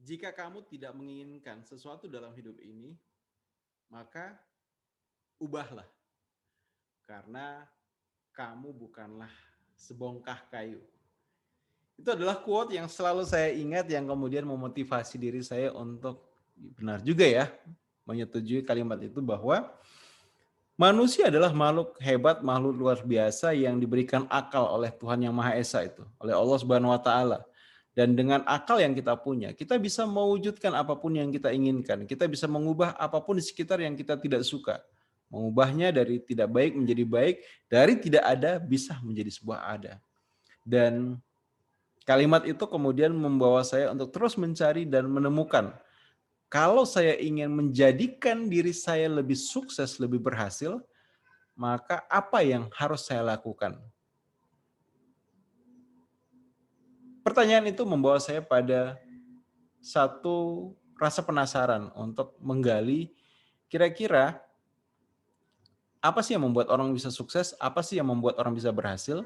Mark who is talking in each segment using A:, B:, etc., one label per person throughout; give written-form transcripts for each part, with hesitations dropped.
A: Jika kamu tidak menginginkan sesuatu dalam hidup ini, maka ubahlah. Karena kamu bukanlah sebongkah kayu. Itu adalah quote yang selalu saya ingat yang kemudian memotivasi diri saya untuk benar juga ya menyetujui kalimat itu bahwa manusia adalah makhluk hebat, makhluk luar biasa yang diberikan akal oleh Tuhan Yang Maha Esa itu, oleh Allah Subhanahu wa taala. Dan dengan akal yang kita punya, kita bisa mewujudkan apapun yang kita inginkan. Kita bisa mengubah apapun di sekitar yang kita tidak suka. Mengubahnya dari tidak baik menjadi baik, dari tidak ada bisa menjadi sebuah ada. Dan kalimat itu kemudian membawa saya untuk terus mencari dan menemukan. Kalau saya ingin menjadikan diri saya lebih sukses, lebih berhasil, maka apa yang harus saya lakukan? Pertanyaan itu membawa saya pada satu rasa penasaran untuk menggali kira-kira apa sih yang membuat orang bisa sukses, apa sih yang membuat orang bisa berhasil,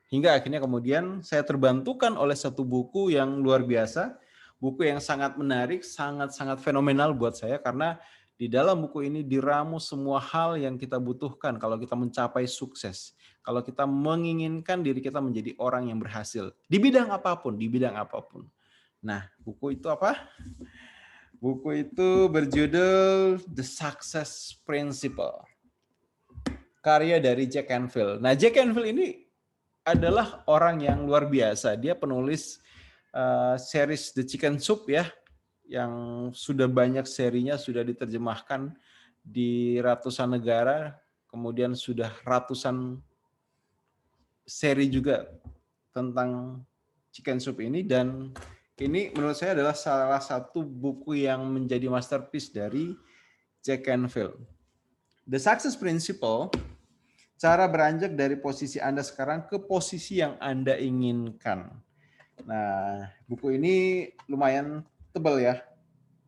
A: hingga akhirnya kemudian saya terbantukan oleh satu buku yang luar biasa, buku yang sangat menarik, sangat-sangat fenomenal buat saya karena di dalam buku ini diramu semua hal yang kita butuhkan kalau kita mencapai sukses. Kalau kita menginginkan diri kita menjadi orang yang berhasil. Di bidang apapun, di bidang apapun. Nah, buku itu apa? Buku itu berjudul The Success Principle. Karya dari Jack Canfield. Nah, Jack Canfield ini adalah orang yang luar biasa. Dia penulis series The Chicken Soup ya, yang sudah banyak serinya, sudah diterjemahkan di ratusan negara, kemudian sudah ratusan seri juga tentang Chicken Soup ini, dan ini menurut saya adalah salah satu buku yang menjadi masterpiece dari Jack Canfield. The Success Principle, cara beranjak dari posisi Anda sekarang ke posisi yang Anda inginkan. Nah, buku ini lumayan tebal ya.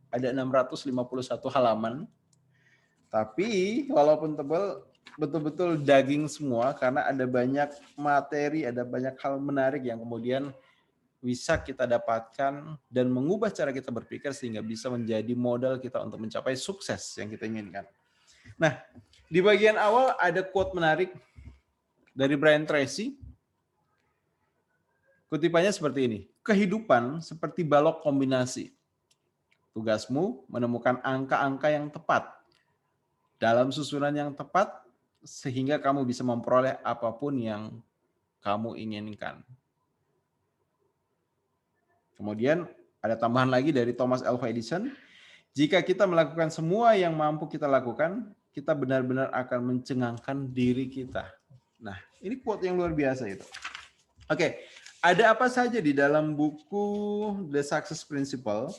A: Ada 651 halaman. Tapi walaupun tebal, betul-betul daging semua karena ada banyak materi, ada banyak hal menarik yang kemudian bisa kita dapatkan dan mengubah cara kita berpikir sehingga bisa menjadi modal kita untuk mencapai sukses yang kita inginkan. Nah, di bagian awal ada quote menarik dari Brian Tracy. Kutipannya seperti ini. Kehidupan seperti balok kombinasi. Tugasmu menemukan angka-angka yang tepat dalam susunan yang tepat sehingga kamu bisa memperoleh apapun yang kamu inginkan. Kemudian ada tambahan lagi dari Thomas Alva Edison. Jika kita melakukan semua yang mampu kita lakukan, kita benar-benar akan mencengangkan diri kita. Nah, ini quote yang luar biasa itu. Oke, ada apa saja di dalam buku The Success Principle?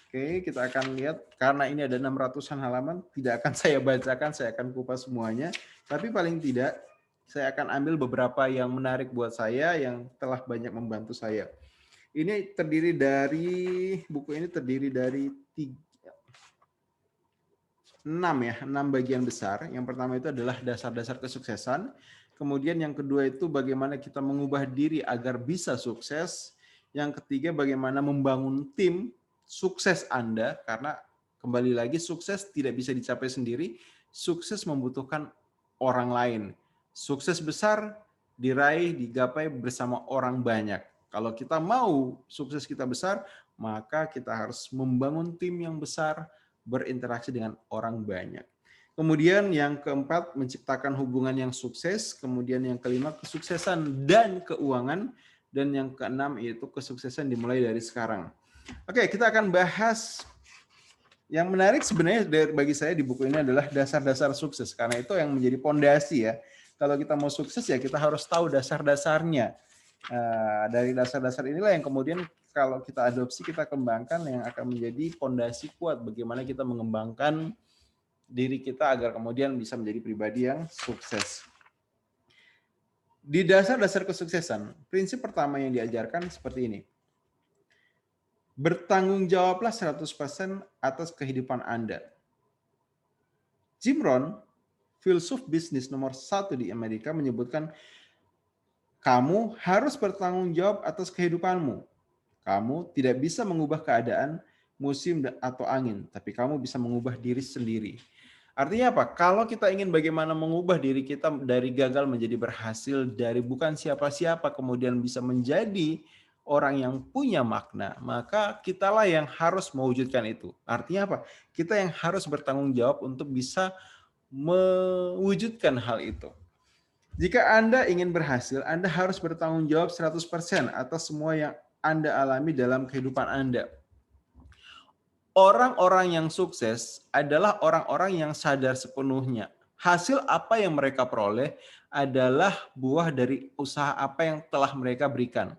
A: Oke, kita akan lihat karena ini ada 600-an halaman, tidak akan saya bacakan, saya akan kupas semuanya. Tapi paling tidak saya akan ambil beberapa yang menarik buat saya yang telah banyak membantu saya. Ini terdiri dari buku ini terdiri dari 6 bagian besar. Yang pertama itu adalah dasar-dasar kesuksesan. Kemudian yang kedua itu bagaimana kita mengubah diri agar bisa sukses. Yang ketiga bagaimana membangun tim sukses Anda, karena kembali lagi sukses tidak bisa dicapai sendiri, sukses membutuhkan orang lain. Sukses besar diraih, digapai bersama orang banyak. Kalau kita mau sukses kita besar, maka kita harus membangun tim yang besar, berinteraksi dengan orang banyak. Kemudian yang keempat, menciptakan hubungan yang sukses. Kemudian yang kelima, kesuksesan dan keuangan. Dan yang keenam, yaitu kesuksesan dimulai dari sekarang. Oke, kita akan bahas yang menarik sebenarnya bagi saya di buku ini adalah dasar-dasar sukses. Karena itu yang menjadi pondasi ya. Kalau kita mau sukses ya kita harus tahu dasar-dasarnya. Dari dasar-dasar inilah yang kemudian kalau kita adopsi, kita kembangkan yang akan menjadi pondasi kuat bagaimana kita mengembangkan diri kita agar kemudian bisa menjadi pribadi yang sukses. Di dasar-dasar kesuksesan, prinsip pertama yang diajarkan seperti ini. Bertanggung jawablah 100% atas kehidupan Anda. Jim Rohn, filsuf bisnis nomor 1 di Amerika, menyebutkan kamu harus bertanggung jawab atas kehidupanmu. Kamu tidak bisa mengubah keadaan, musim, atau angin, tapi kamu bisa mengubah diri sendiri. Artinya apa? Kalau kita ingin bagaimana mengubah diri kita dari gagal menjadi berhasil, dari bukan siapa-siapa kemudian bisa menjadi orang yang punya makna, maka kitalah yang harus mewujudkan itu. Artinya apa? Kita yang harus bertanggung jawab untuk bisa mewujudkan hal itu. Jika Anda ingin berhasil, Anda harus bertanggung jawab 100% atas semua yang Anda alami dalam kehidupan Anda. Orang-orang yang sukses adalah orang-orang yang sadar sepenuhnya. Hasil apa yang mereka peroleh adalah buah dari usaha apa yang telah mereka berikan.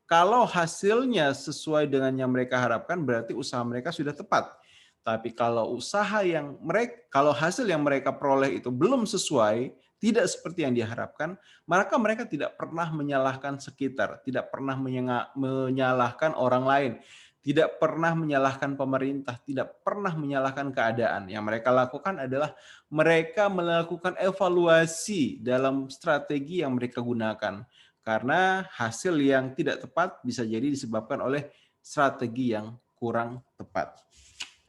A: Kalau hasilnya sesuai dengan yang mereka harapkan, berarti usaha mereka sudah tepat. Tapi kalau kalau hasil yang mereka peroleh itu belum sesuai, tidak seperti yang diharapkan, maka mereka tidak pernah menyalahkan sekitar, tidak pernah menyalahkan orang lain, tidak pernah menyalahkan pemerintah, tidak pernah menyalahkan keadaan. Yang mereka lakukan adalah mereka melakukan evaluasi dalam strategi yang mereka gunakan. Karena hasil yang tidak tepat bisa jadi disebabkan oleh strategi yang kurang tepat.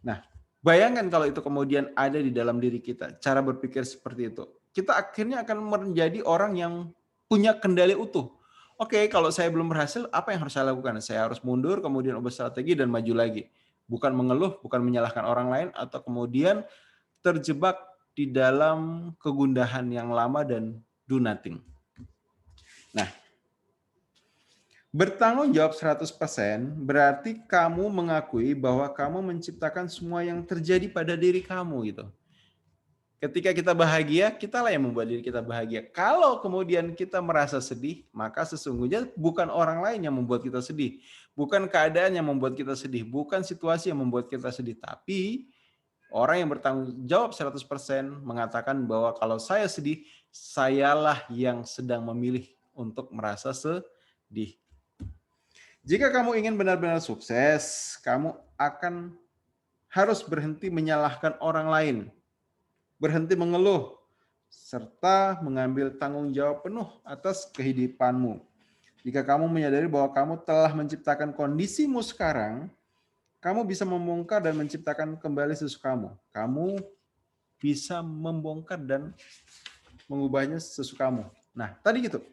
A: Nah, bayangkan kalau itu kemudian ada di dalam diri kita, cara berpikir seperti itu. Kita akhirnya akan menjadi orang yang punya kendali utuh. Oke, kalau saya belum berhasil, apa yang harus saya lakukan? Saya harus mundur, kemudian ubah strategi dan maju lagi. Bukan mengeluh, bukan menyalahkan orang lain, atau kemudian terjebak di dalam kegundahan yang lama dan do nothing. Nah, bertanggung jawab 100% berarti kamu mengakui bahwa kamu menciptakan semua yang terjadi pada diri kamu gitu. Ketika kita bahagia, kitalah yang membuat diri kita bahagia. Kalau kemudian kita merasa sedih, maka sesungguhnya bukan orang lain yang membuat kita sedih. Bukan keadaan yang membuat kita sedih. Bukan situasi yang membuat kita sedih. Tapi orang yang bertanggung jawab 100% mengatakan bahwa kalau saya sedih, sayalah yang sedang memilih untuk merasa sedih. Jika kamu ingin benar-benar sukses, kamu akan harus berhenti menyalahkan orang lain. Berhenti mengeluh, serta mengambil tanggung jawab penuh atas kehidupanmu. Jika kamu menyadari bahwa kamu telah menciptakan kondisimu sekarang, kamu bisa membongkar dan menciptakan kembali sesukamu. Kamu bisa membongkar dan mengubahnya sesukamu. Nah, tadi gitu.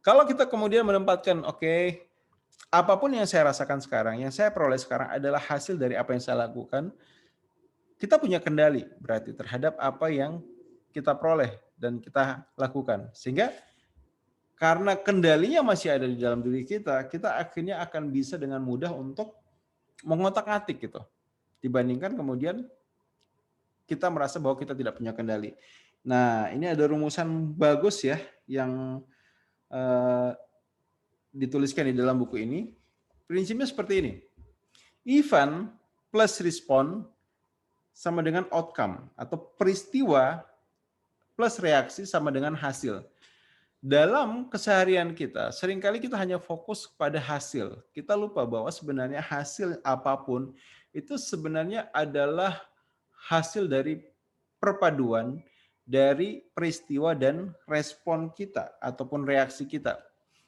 A: Kalau kita kemudian menempatkan, oke, apapun yang saya rasakan sekarang, yang saya peroleh sekarang adalah hasil dari apa yang saya lakukan, kita punya kendali berarti terhadap apa yang kita peroleh dan kita lakukan. Sehingga karena kendalinya masih ada di dalam diri kita, kita akhirnya akan bisa dengan mudah untuk mengotak-atik gitu. Dibandingkan kemudian kita merasa bahwa kita tidak punya kendali. Nah, ini ada rumusan bagus ya yang dituliskan di dalam buku ini. Prinsipnya seperti ini. Event plus respon sama dengan outcome atau peristiwa plus reaksi sama dengan hasil. Dalam keseharian kita, seringkali kita hanya fokus pada hasil. Kita lupa bahwa sebenarnya hasil apapun itu sebenarnya adalah hasil dari perpaduan dari peristiwa dan respon kita ataupun reaksi kita.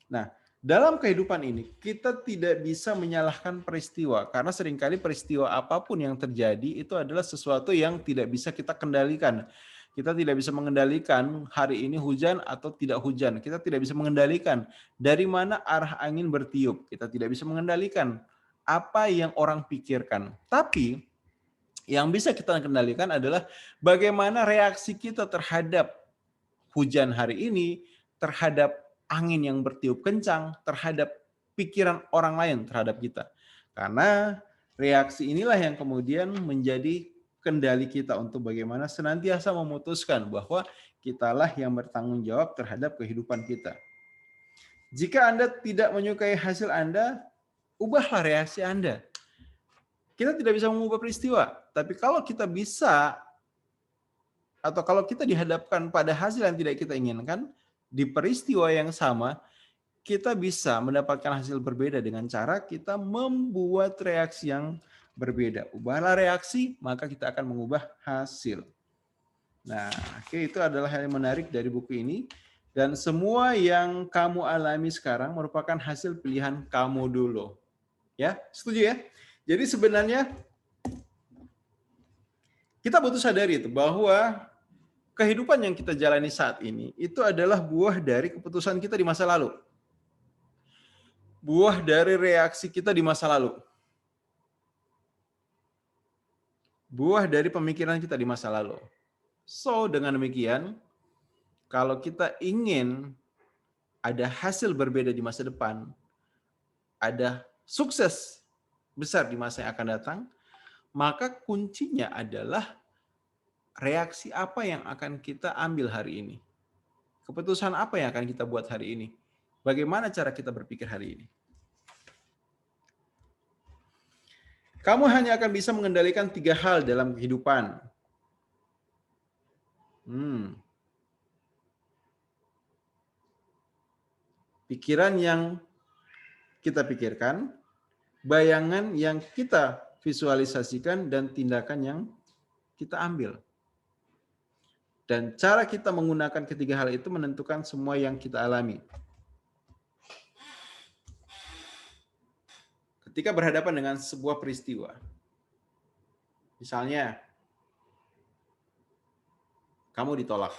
A: Nah, dalam kehidupan ini kita tidak bisa menyalahkan peristiwa karena seringkali peristiwa apapun yang terjadi itu adalah sesuatu yang tidak bisa kita kendalikan. Kita tidak bisa mengendalikan hari ini hujan atau tidak hujan. Kita tidak bisa mengendalikan dari mana arah angin bertiup. Kita tidak bisa mengendalikan apa yang orang pikirkan. Tapi yang bisa kita kendalikan adalah bagaimana reaksi kita terhadap hujan hari ini, terhadap angin yang bertiup kencang, terhadap pikiran orang lain terhadap kita. Karena reaksi inilah yang kemudian menjadi kendali kita untuk bagaimana senantiasa memutuskan bahwa kitalah yang bertanggung jawab terhadap kehidupan kita. Jika Anda tidak menyukai hasil Anda, ubahlah reaksi Anda. Kita tidak bisa mengubah peristiwa, tapi kalau kita bisa atau kalau kita dihadapkan pada hasil yang tidak kita inginkan, di peristiwa yang sama, kita bisa mendapatkan hasil berbeda dengan cara kita membuat reaksi yang berbeda. Ubahlah reaksi, maka kita akan mengubah hasil. Nah, oke, itu adalah hal yang menarik dari buku ini. Dan semua yang kamu alami sekarang merupakan hasil pilihan kamu dulu. Ya, setuju ya? Jadi sebenarnya kita butuh sadari itu bahwa kehidupan yang kita jalani saat ini itu adalah buah dari keputusan kita di masa lalu. Buah dari reaksi kita di masa lalu. Buah dari pemikiran kita di masa lalu. So, dengan demikian, kalau kita ingin ada hasil berbeda di masa depan, ada sukses besar di masa yang akan datang, maka kuncinya adalah reaksi apa yang akan kita ambil hari ini. Keputusan apa yang akan kita buat hari ini. Bagaimana cara kita berpikir hari ini. Kamu hanya akan bisa mengendalikan 3 hal dalam kehidupan. Pikiran yang kita pikirkan, bayangan yang kita visualisasikan, dan tindakan yang kita ambil. Dan cara kita menggunakan ketiga hal itu menentukan semua yang kita alami. Ketika berhadapan dengan sebuah peristiwa, misalnya kamu ditolak,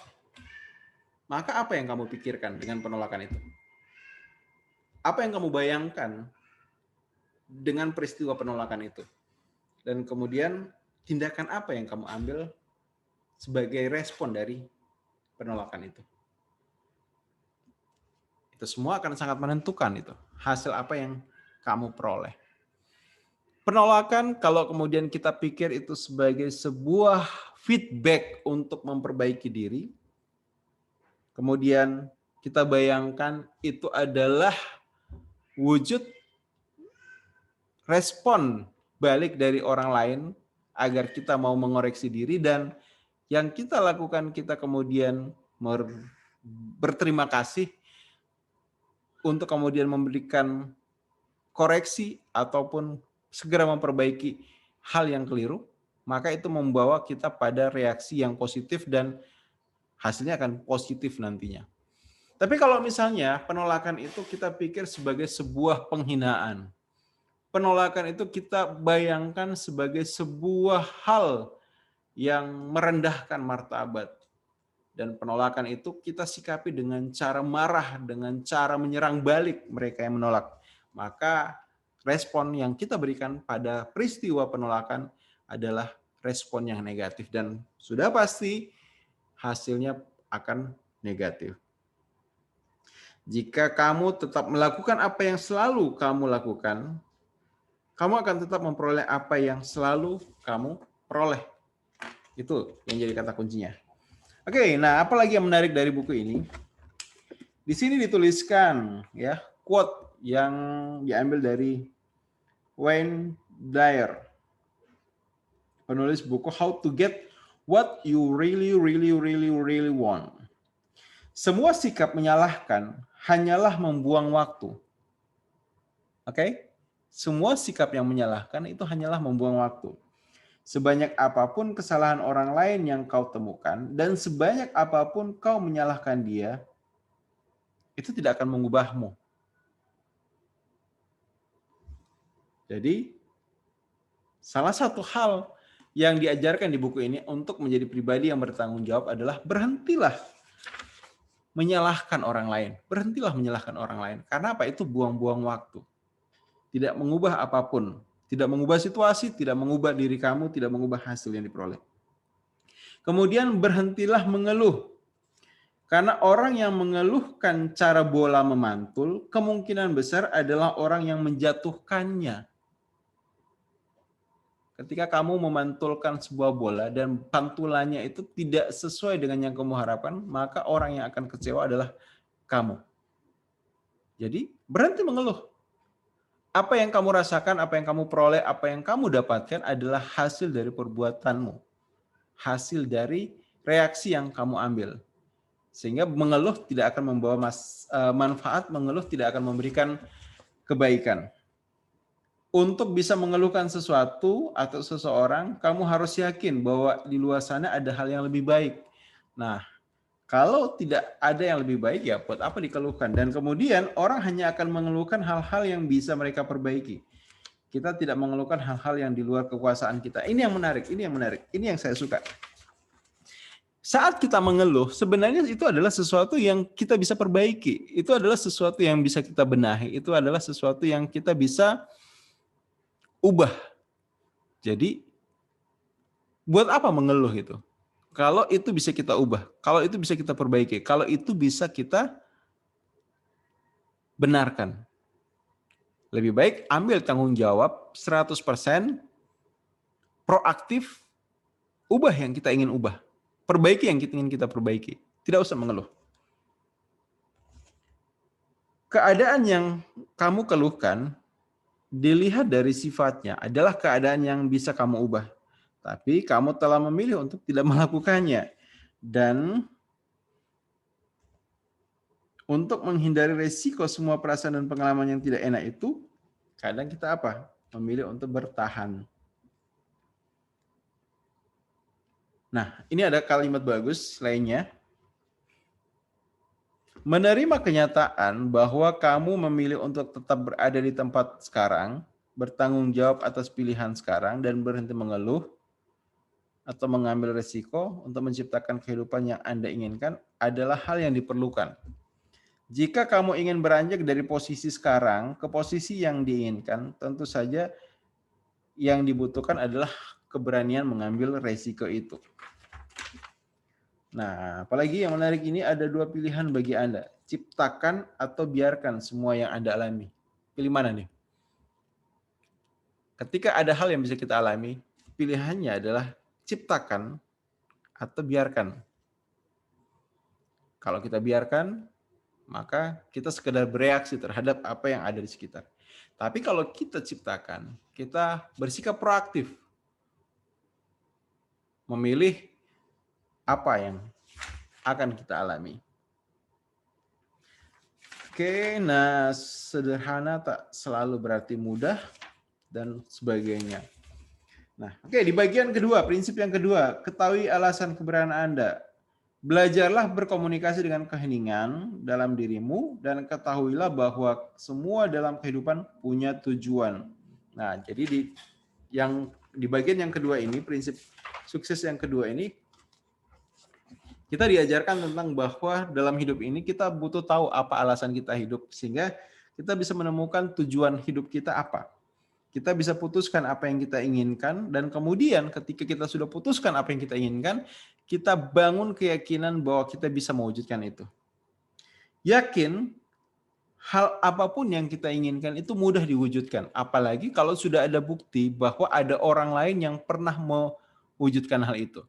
A: maka apa yang kamu pikirkan dengan penolakan itu? Apa yang kamu bayangkan dengan peristiwa penolakan itu? Dan kemudian tindakan apa yang kamu ambil sebagai respon dari penolakan itu? Itu semua akan sangat menentukan itu, hasil apa yang kamu peroleh. Penolakan kalau kemudian kita pikir itu sebagai sebuah feedback untuk memperbaiki diri, kemudian kita bayangkan itu adalah wujud respon balik dari orang lain agar kita mau mengoreksi diri, dan yang kita lakukan kita kemudian berterima kasih untuk kemudian memberikan koreksi ataupun segera memperbaiki hal yang keliru, maka itu membawa kita pada reaksi yang positif dan hasilnya akan positif nantinya. Tapi kalau misalnya penolakan itu kita pikir sebagai sebuah penghinaan, penolakan itu kita bayangkan sebagai sebuah hal yang merendahkan martabat, dan penolakan itu kita sikapi dengan cara marah, dengan cara menyerang balik mereka yang menolak, maka respon yang kita berikan pada peristiwa penolakan adalah respon yang negatif, dan sudah pasti hasilnya akan negatif. Jika kamu tetap melakukan apa yang selalu kamu lakukan, kamu akan tetap memperoleh apa yang selalu kamu peroleh. Itu yang jadi kata kuncinya. Oke, nah apa lagi yang menarik dari buku ini? Di sini dituliskan ya quote yang diambil dari Wayne Dyer, penulis buku How to Get What You Really Want. Semua sikap menyalahkan hanyalah membuang waktu. Oke? Semua sikap yang menyalahkan itu hanyalah membuang waktu. Sebanyak apapun kesalahan orang lain yang kau temukan, dan sebanyak apapun kau menyalahkan dia, itu tidak akan mengubahmu. Jadi, salah satu hal yang diajarkan di buku ini untuk menjadi pribadi yang bertanggung jawab adalah berhentilah menyalahkan orang lain. Berhentilah menyalahkan orang lain. Karena apa? Itu buang-buang waktu. Tidak mengubah apapun. Tidak mengubah situasi, tidak mengubah diri kamu, tidak mengubah hasil yang diperoleh. Kemudian berhentilah mengeluh. Karena orang yang mengeluhkan cara bola memantul, kemungkinan besar adalah orang yang menjatuhkannya. Ketika kamu memantulkan sebuah bola dan pantulannya itu tidak sesuai dengan yang kamu harapkan, maka orang yang akan kecewa adalah kamu. Jadi berhenti mengeluh. Apa yang kamu rasakan, apa yang kamu peroleh, apa yang kamu dapatkan adalah hasil dari perbuatanmu. Hasil dari reaksi yang kamu ambil. Sehingga mengeluh tidak akan membawa manfaat, mengeluh tidak akan memberikan kebaikan. Untuk bisa mengeluhkan sesuatu atau seseorang, kamu harus yakin bahwa di luar sana ada hal yang lebih baik. Nah, Kalau tidak ada yang lebih baik, ya buat apa dikeluhkan? Dan kemudian orang hanya akan mengeluhkan hal-hal yang bisa mereka perbaiki. Kita tidak mengeluhkan hal-hal yang di luar kekuasaan kita. Ini yang menarik, ini yang menarik. Ini yang saya suka. Saat kita mengeluh, sebenarnya itu adalah sesuatu yang kita bisa perbaiki. Itu adalah sesuatu yang bisa kita benahi. Itu adalah sesuatu yang kita bisa ubah. Jadi, buat apa mengeluh itu? Kalau itu bisa kita ubah, kalau itu bisa kita perbaiki, kalau itu bisa kita benarkan. Lebih baik ambil tanggung jawab 100%, proaktif, ubah yang kita ingin ubah. Perbaiki yang kita ingin kita perbaiki. Tidak usah mengeluh. Keadaan yang kamu keluhkan, dilihat dari sifatnya, adalah keadaan yang bisa kamu ubah. Tapi kamu telah memilih untuk tidak melakukannya. Dan untuk menghindari resiko semua perasaan dan pengalaman yang tidak enak itu, kadang kita apa? Memilih untuk bertahan. Nah, ini ada kalimat bagus lainnya. Menerima kenyataan bahwa kamu memilih untuk tetap berada di tempat sekarang, bertanggung jawab atas pilihan sekarang, dan berhenti mengeluh atau mengambil resiko untuk menciptakan kehidupan yang Anda inginkan adalah hal yang diperlukan. Jika kamu ingin beranjak dari posisi sekarang ke posisi yang diinginkan, tentu saja yang dibutuhkan adalah keberanian mengambil resiko itu. Nah, apalagi yang menarik ini ada dua pilihan bagi Anda. Ciptakan atau biarkan semua yang Anda alami. Pilih mana nih? Ketika ada hal yang bisa kita alami, pilihannya adalah ciptakan atau biarkan. Kalau kita biarkan, maka kita sekedar bereaksi terhadap apa yang ada di sekitar. Tapi kalau kita ciptakan, kita bersikap proaktif, memilih apa yang akan kita alami. Oke, nah sederhana tak selalu berarti mudah dan sebagainya. Nah, oke, di bagian kedua, prinsip yang kedua, ketahui alasan keberadaan Anda. Belajarlah berkomunikasi dengan keheningan dalam dirimu dan ketahuilah bahwa semua dalam kehidupan punya tujuan. Nah, jadi di bagian yang kedua ini, prinsip sukses yang kedua ini, kita diajarkan tentang bahwa dalam hidup ini kita butuh tahu apa alasan kita hidup sehingga kita bisa menemukan tujuan hidup kita apa. Kita bisa putuskan apa yang kita inginkan dan kemudian ketika kita sudah putuskan apa yang kita inginkan, kita bangun keyakinan bahwa kita bisa mewujudkan itu. Yakin hal apapun yang kita inginkan itu mudah diwujudkan, apalagi kalau sudah ada bukti bahwa ada orang lain yang pernah mewujudkan hal itu.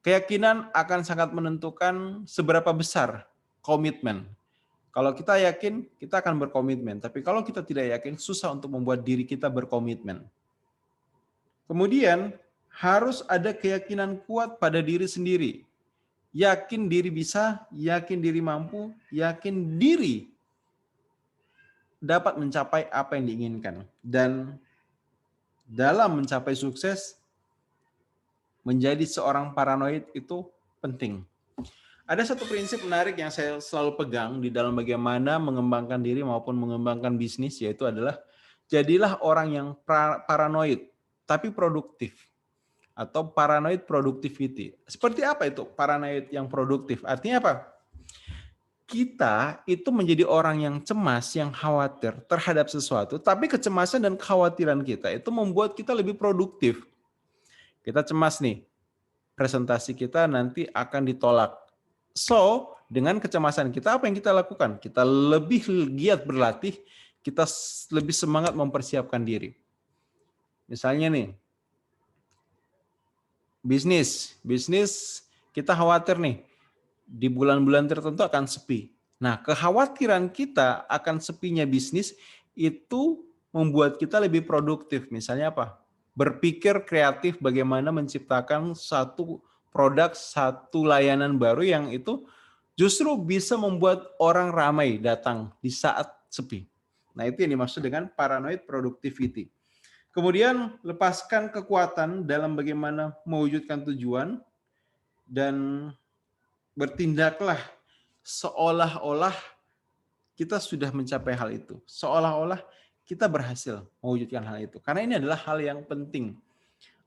A: Keyakinan akan sangat menentukan seberapa besar komitmen. Kalau kita yakin, kita akan berkomitmen. Tapi kalau kita tidak yakin, susah untuk membuat diri kita berkomitmen. Kemudian, harus ada keyakinan kuat pada diri sendiri. Yakin diri bisa, yakin diri mampu, yakin diri dapat mencapai apa yang diinginkan. Dan dalam mencapai sukses, menjadi seorang paranoid itu penting. Ada satu prinsip menarik yang saya selalu pegang di dalam bagaimana mengembangkan diri maupun mengembangkan bisnis, yaitu adalah jadilah orang yang paranoid tapi produktif atau paranoid productivity. Seperti apa itu paranoid yang produktif? Artinya apa? Kita itu menjadi orang yang cemas, yang khawatir terhadap sesuatu, tapi kecemasan dan kekhawatiran kita itu membuat kita lebih produktif. Kita cemas nih, presentasi kita nanti akan ditolak. So, dengan kecemasan kita, apa yang kita lakukan? Kita lebih giat berlatih, kita lebih semangat mempersiapkan diri. Misalnya nih, bisnis kita khawatir nih, di bulan-bulan tertentu akan sepi. Nah, kekhawatiran kita akan sepinya bisnis itu membuat kita lebih produktif. Misalnya apa? Berpikir kreatif bagaimana menciptakan satu produk, satu layanan baru yang itu justru bisa membuat orang ramai datang di saat sepi. Nah, itu yang dimaksud dengan paranoid productivity. Kemudian lepaskan kekuatan dalam bagaimana mewujudkan tujuan dan bertindaklah seolah-olah kita sudah mencapai hal itu. Seolah-olah kita berhasil mewujudkan hal itu. Karena ini adalah hal yang penting.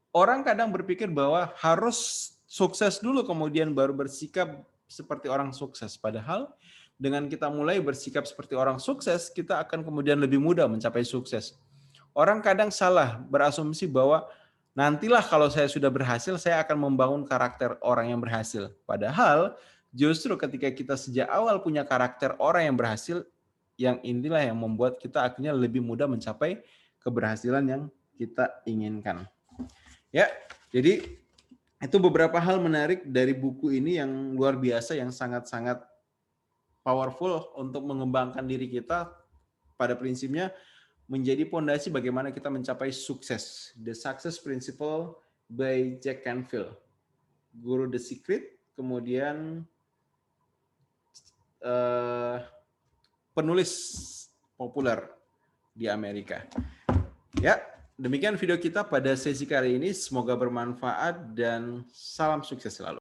A: Orang kadang berpikir bahwa harus sukses dulu kemudian baru bersikap seperti orang sukses. Padahal dengan kita mulai bersikap seperti orang sukses, kita akan kemudian lebih mudah mencapai sukses. Orang kadang salah berasumsi bahwa nantilah kalau saya sudah berhasil, saya akan membangun karakter orang yang berhasil. Padahal justru ketika kita sejak awal punya karakter orang yang berhasil, yang inilah yang membuat kita akhirnya lebih mudah mencapai keberhasilan yang kita inginkan. Ya, jadi itu beberapa hal menarik dari buku ini yang luar biasa, yang sangat-sangat powerful untuk mengembangkan diri kita. Pada prinsipnya menjadi pondasi bagaimana kita mencapai sukses. The Success Principle by Jack Canfield, guru The Secret, kemudian penulis populer di Amerika. Ya, demikian video kita pada sesi kali ini. Semoga bermanfaat dan salam sukses selalu.